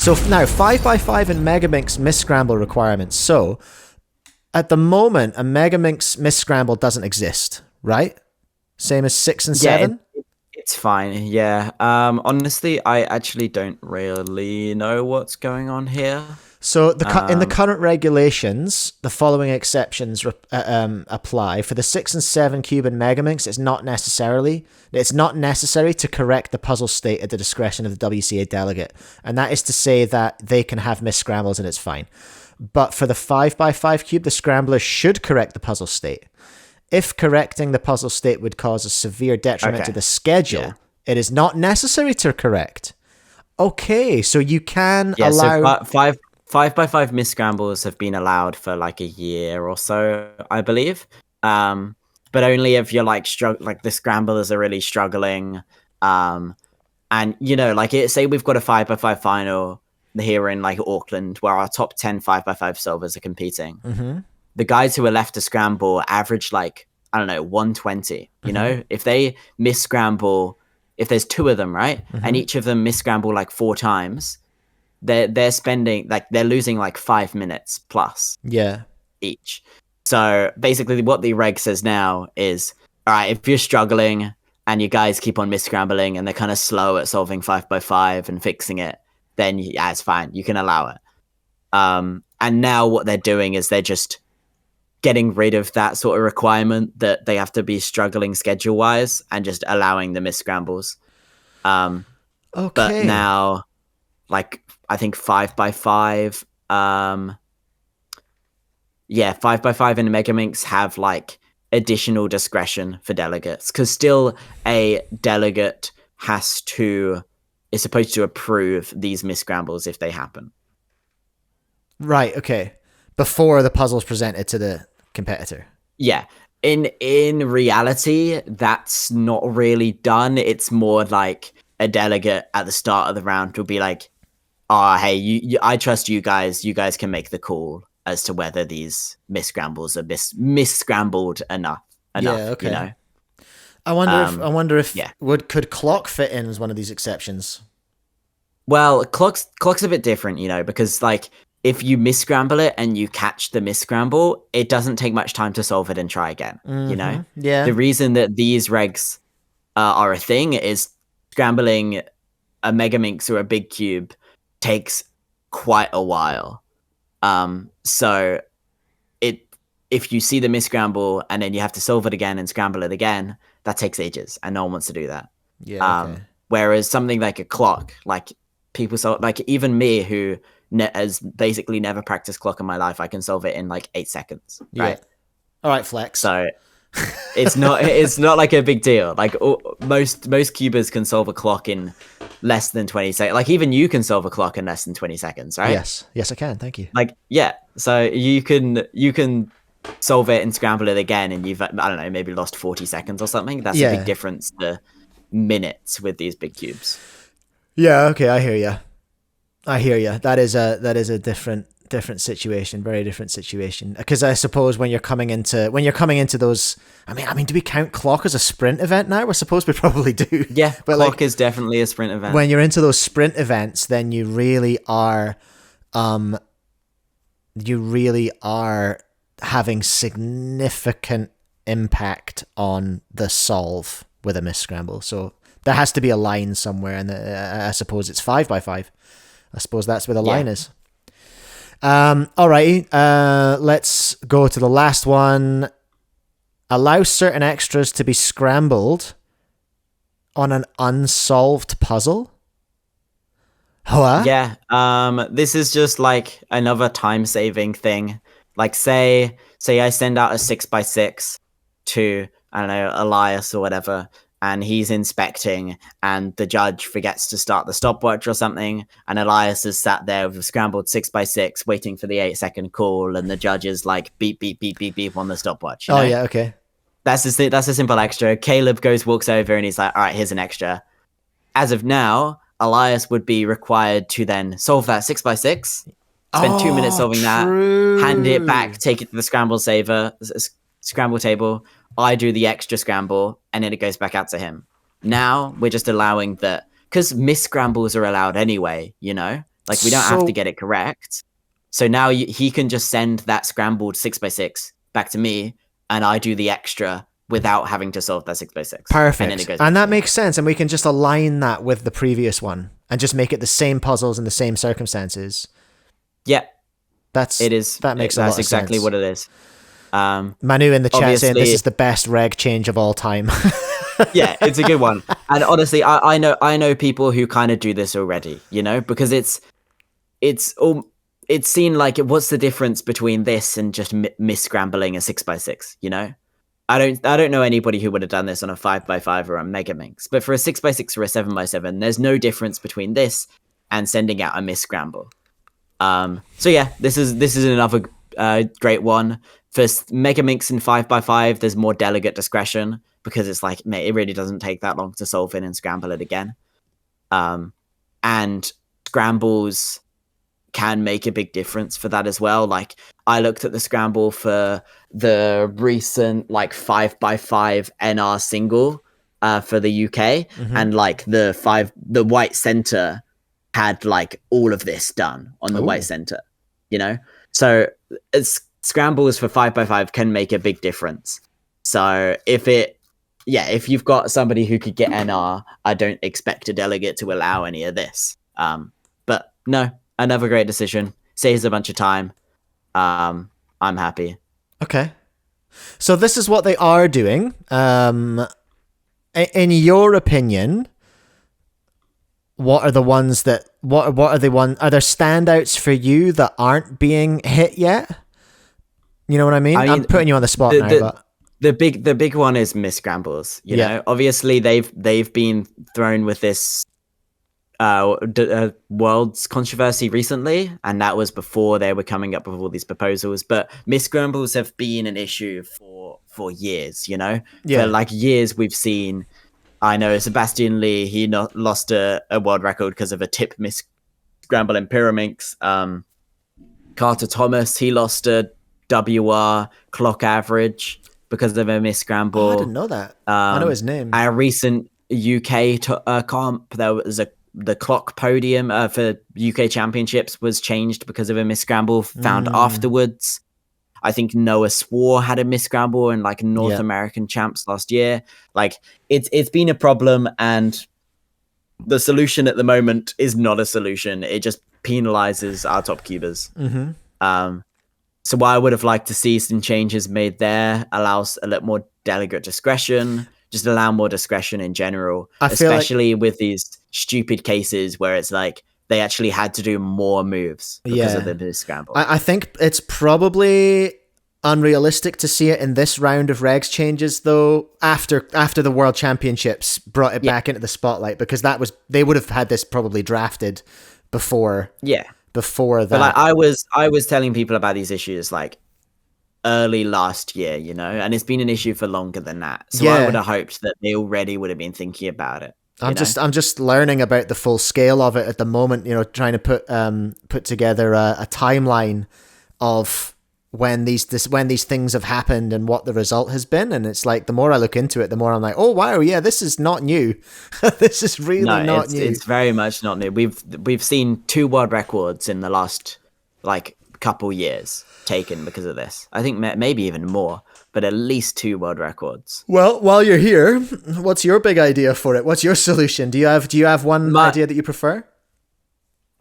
So now 5x5 and Megaminx misscramble requirements. So at the moment, a Megaminx misscramble doesn't exist, right? Same as 6 and 7? It's fine, yeah. Honestly, I actually don't really know what's going on here. So in the current regulations, the following exceptions apply. For the 6 and 7 cube and Megaminx, it's not necessary to correct the puzzle state at the discretion of the WCA delegate. And that is to say that they can have misscrambles and it's fine. But for the 5x5 cube, the scrambler should correct the puzzle state. If correcting the puzzle state would cause a severe detriment to the schedule, it is not necessary to correct. Okay, so you can allow... So 5x5 misscrambles have been allowed for like a year or so, I believe. But only if you're like the scramblers are really struggling. And you know, like say we've got a 5x5 final here in like Auckland where our top 10 5x5 solvers are competing. Mm-hmm. The guys who are left to scramble average like, I don't know, 120. You know, if they misscramble, if there's 2 of them, right? And each of them misscramble like 4 times, they're spending like they're losing like 5 minutes plus each. So basically what the reg says now is, all right, if you're struggling and you guys keep on misscrambling and they're kind of slow at solving 5x5 and fixing it, then yeah, it's fine, you can allow it. And now what they're doing is they're just getting rid of that sort of requirement that they have to be struggling schedule wise and just allowing the misscrambles. But now, like, I think 5x5, 5x5 and Megaminx have like additional discretion for delegates, because still a delegate is supposed to approve these misscrambles if they happen. Right, okay. Before the puzzle's presented to the competitor. Yeah. In reality, that's not really done. It's more like a delegate at the start of the round will be like, oh, hey, I trust you guys. You guys can make the call as to whether these misscrambles are misscrambled enough. Yeah, okay. You know? I wonder if could clock fit in as one of these exceptions? Well, clock's a bit different, you know, because like if you misscramble it and you catch the misscramble, it doesn't take much time to solve it and try again. You know, yeah. The reason that these regs are a thing is scrambling a Megaminx or a big cube takes quite a while. So if you see the misscramble and then you have to solve it again and scramble it again, that takes ages, and no one wants to do that. Yeah. Okay. Whereas something like a clock, like people solve, like even me who has basically never practiced clock in my life, I can solve it in like 8 seconds. Right. Yeah. All right, flex. So it's not like a big deal. Like most cubers can solve a clock in less than 20 seconds. Like even you can solve a clock in less than 20 seconds, right? Yes, I can. Thank you. Like, yeah. So you can solve it and scramble it again, and you've, I don't know, maybe lost 40 seconds or something. That's a big difference to minutes with these big cubes. Yeah. Okay. I hear you. That is a different situation, very different situation. Because I suppose when you're coming into those, I mean, do we count clock as a sprint event now? I suppose we probably do. Yeah, but clock is definitely a sprint event. When you're into those sprint events, then you really are having significant impact on the solve with a misscramble. So there has to be a line somewhere, and I suppose it's 5x5. I suppose that's where the line is. Alrighty, let's go to the last one. Allow certain extras to be scrambled on an unsolved puzzle. Huh? Yeah, this is just like another time-saving thing. Like say I send out a 6x6 to, I don't know, Elias or whatever, and he's inspecting, and the judge forgets to start the stopwatch or something, and Elias is sat there with a scrambled 6x6 waiting for the 8-second call, and the judge is like beep beep beep beep beep on the stopwatch. You know? Yeah, okay. That's a simple extra. Caleb walks over, and he's like, all right, here's an extra. As of now, Elias would be required to then solve that 6x6, spend 2 minutes solving that, hand it back, take it to the scramble table. I do the extra scramble, and then it goes back out to him. Now we're just allowing that, because misscrambles are allowed anyway, you know? Like, we don't have So- to get it correct. So now he can just send that scrambled 6x6 back to me, and I do the extra without having to solve that 6x6. Perfect. And then it goes. And that makes sense. And we can just align that with the previous one and just make it the same puzzles in the same circumstances. Yeah, that makes a lot of That's exactly sense. what it is. Manu in the chat saying this obviously- is the best reg change of all time. Yeah, it's a good one. And honestly, I know people who kind of do this already, you know, because it's seen like, what's the difference between this and just misscrambling a 6x6, you know? I don't know anybody who would have done this on a 5x5 or a Megaminx, but for a 6x6 or a 7x7, there's no difference between this and sending out a misscramble. So yeah, this is another great one. For Megaminx and 5x5, there's more delegate discretion because it's like, it really doesn't take that long to solve it and scramble it again. And scrambles can make a big difference for that as well. Like, I looked at the scramble for the recent like 5x5 NR single for the UK, and like the white center had like all of this done on the white center, you know? So scrambles for 5x5 can make a big difference. So if you've got somebody who could get NR, I don't expect a delegate to allow any of this. But no, another great decision. Saves a bunch of time. I'm happy. Okay. So this is what they are doing. In your opinion, what are the ones that are there standouts for you that aren't being hit yet? You know what I mean? I'm putting you on the spot now, but the big one is misscrambles. You know, obviously they've been thrown with this world's controversy recently, and that was before they were coming up with all these proposals. But misscrambles have been an issue for years. You know, for like years we've seen. I know Sebastian Lee, he lost a world record because of a tip misscramble in Pyraminx. Carter Thomas, he lost a WR clock average because of a misscramble. Oh, I didn't know that. I know his name. At a recent UK comp, there was the clock podium for UK championships was changed because of a misscramble found afterwards. I think Noah Swore had a misscramble in like North American champs last year. Like, it's been a problem, and the solution at the moment is not a solution. It just penalizes our top cubers. So I would have liked to see some changes made there, allows a little more delegate discretion, just allow more discretion in general, especially with these stupid cases where it's like they actually had to do more moves because of the misscramble. I think it's probably unrealistic to see it in this round of regs changes, though, after the World Championships brought it back into the spotlight, because they would have had this probably drafted before. Before that. But like, I was telling people about these issues like early last year, you know, and it's been an issue for longer than that. So I would have hoped that they already would have been thinking about it. I'm just learning about the full scale of it at the moment, you know, trying to put together a timeline of when these things have happened and what the result has been. And it's like, the more I look into it, the more I'm like, oh wow, yeah, this is not new. This is really not new. It's very much not new. We've seen 2 world records in the last like couple years taken because of this. I think maybe even more, but at least 2 world records. Well, while you're here, what's your big idea for it? What's your solution? Do you have one idea that you prefer?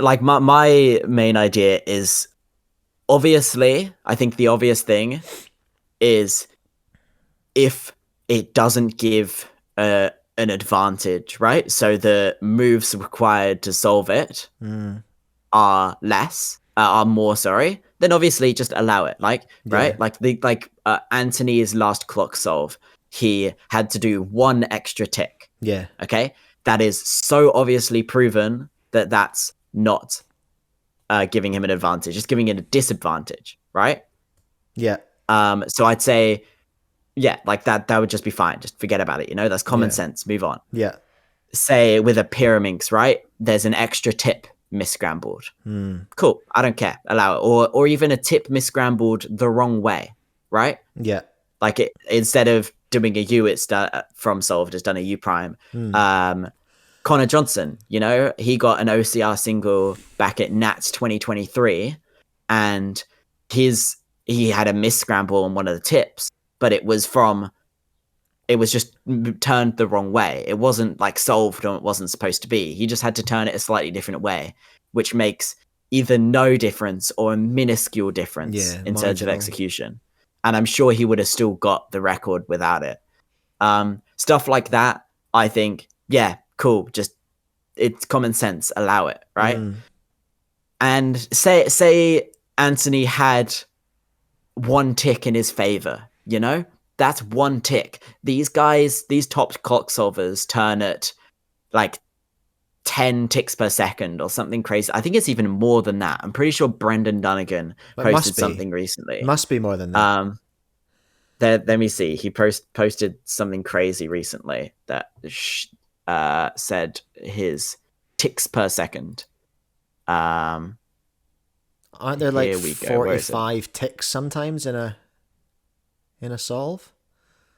Like, my main idea is, obviously, I think the obvious thing is if it doesn't give an advantage, right? So the moves required to solve it are more, then obviously just allow it. Like, right? Like Anthony's last clock solve, he had to do 1 extra tick. Yeah. Okay. That is so obviously proven that that's not giving him an advantage, just giving it a disadvantage, right? Yeah. So I'd say, like that would just be fine. Just forget about it, you know? That's common sense. Move on. Yeah. Say with a Pyraminx, right? There's an extra tip misscrambled. Cool. I don't care. Allow it. Or even a tip misscrambled the wrong way, right? Yeah. Like, instead of doing a U, it's done from solved, it's done a U prime. Connor Johnson, you know, he got an OCR single back at Nats 2023, and he had a misscramble on one of the tips, but it was just turned the wrong way. It wasn't like solved or it wasn't supposed to be. He just had to turn it a slightly different way, which makes either no difference or a minuscule difference in terms of execution. And I'm sure he would have still got the record without it. Stuff like that, I think, yeah, cool. Just it's common sense. Allow it, right? And say Anthony had one tick in his favor, you know? That's one tick. These guys, these top clock solvers turn at like 10 ticks per second or something crazy. I think it's even more than that. I'm pretty sure Brendan Dunnigan posted something recently. It must be more than that. Let me see. He posted something crazy recently that said his ticks per second. Aren't there like 45 ticks sometimes in a solve?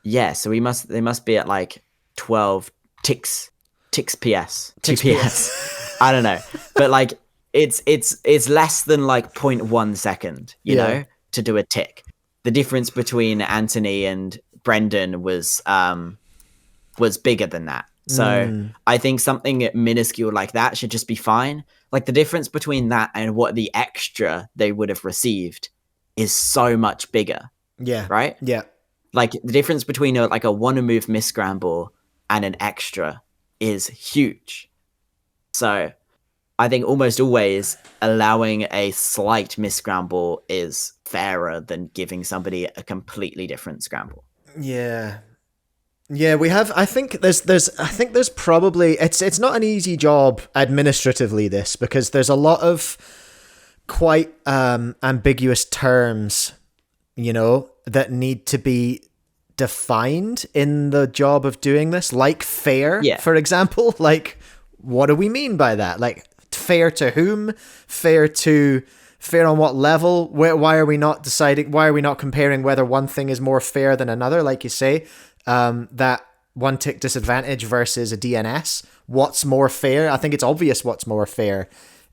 Yeah, so they must be at like 12 ticks PS. 2 PS. I don't know. But like it's less than like 0.1 second, you know, to do a tick. The difference between Anthony and Brendan was bigger than that. So I think something minuscule like that should just be fine. Like the difference between that and what the extra they would have received is so much bigger. Yeah. Right? Yeah. Like the difference between a one move misscramble and an extra is huge. So I think almost always allowing a slight misscramble is fairer than giving somebody a completely different scramble. Yeah. Yeah, we have. I think there's probably it's not an easy job administratively, this, because there's a lot of quite ambiguous terms, you know, that need to be defined in the job of doing this, like fair, for example. Like, what do we mean by that? Like, fair to whom? Fair on what level? Why are we not deciding? Why are we not comparing whether one thing is more fair than another? Like you say, that one tick disadvantage versus a DNS. What's more fair? I think it's obvious what's more fair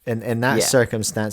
in that circumstance.